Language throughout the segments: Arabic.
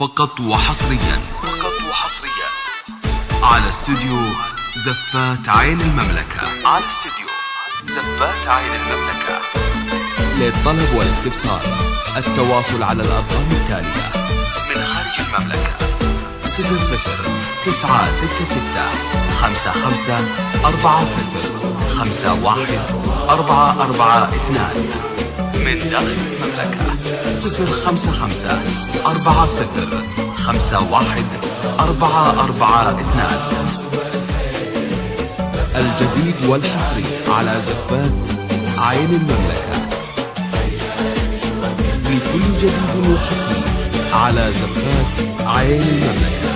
فقط وحصريا على استوديو زفات عين المملكة. للطلب والاستفسار التواصل على الأرقام التالية: من خارج المملكة 00-966 55 40 51 442. من داخل المملكة 055 40 51 442. الجديد والحصري على زفات عين المملكة. لكل جديد وحصري على زفات عين المملكة.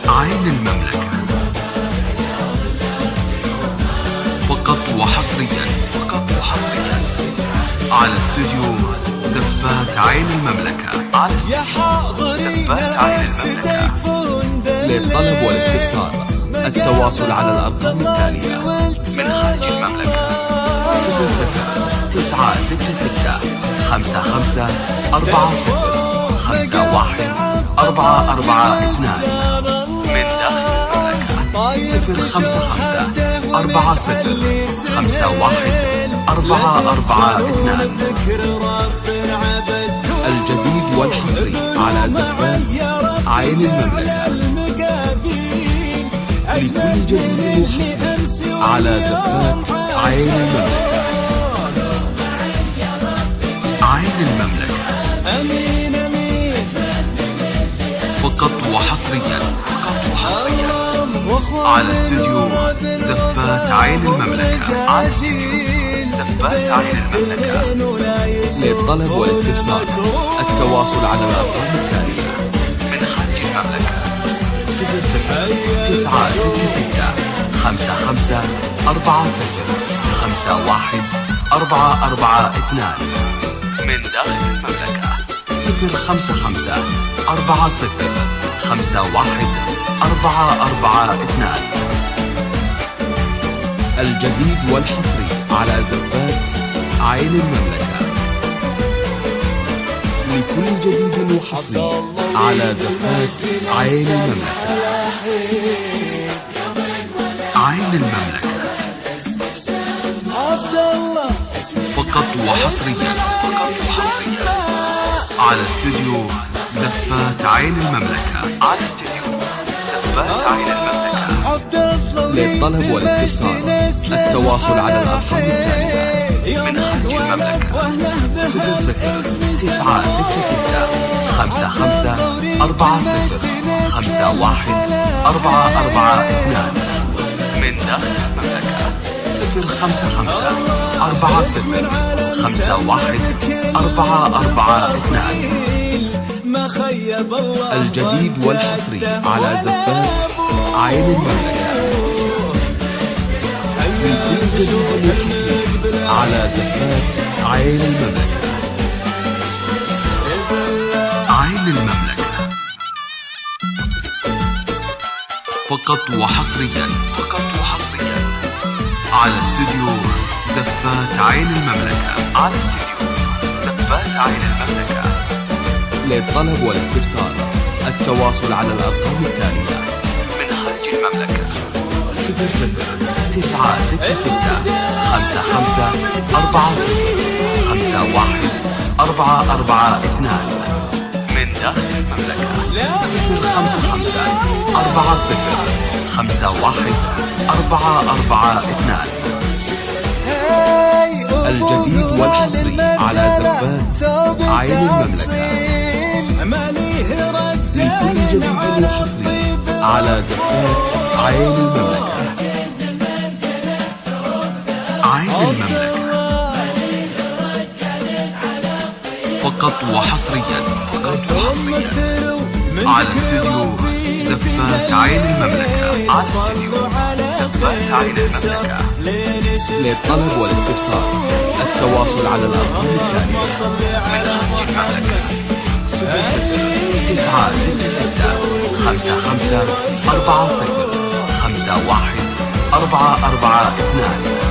عين المملكة فقط وحصريا على استوديو زفات عين المملكة. زفات عين المملكة. للطلب والاستفسار التواصل على الأرقام التالية: من خارج المملكة 00-966 55 40 51 442. من داخل المملكة 055 40 51 442. الجديد والحصري على زفات عين المملكة. لكل جديد وحصري على زفات عين المملكة. عين المملكة فقط وحصريا على استوديو زفات عين المملكة. للطلب والاستفسار التواصل على الأرقام التالية: من خارج المملكة 00-966 55 40 51 442. من داخل المملكة 055 40 51 442. الجديد والحصري على زفات عين المملكة. لكل جديد وحصري على زفات عين المملكة. عين المملكة فقط وحصريا على استوديو زفات عين المملكة. للطلب والاستفسار التواصل على الأرقام التالية: من خارج المملكة 00-966 55 40 51 442. من داخل المملكة 055 40 51 442. الجديد والحصري على زفات عين المملكة. لكل جديد وحصري على زفات عين المملكة. عين المملكة فقط وحصريا على استوديو زفات عين المملكة. للطلب والاستفسار التواصل على الأرقام التالية: من خارج المملكة 00-966 55 40 51 442. من داخل المملكة 055 40 51 442. الجديد والحصري على زفات عين المملكة. لكل جديد وحصري على زفات عين المملكة. عين المملكة فقط وحصريا على استوديو زفات عين المملكة. للطلب والاستفسار التواصل على الأرقام التالية: من خارج المملكة 00-966 55 40 51 442.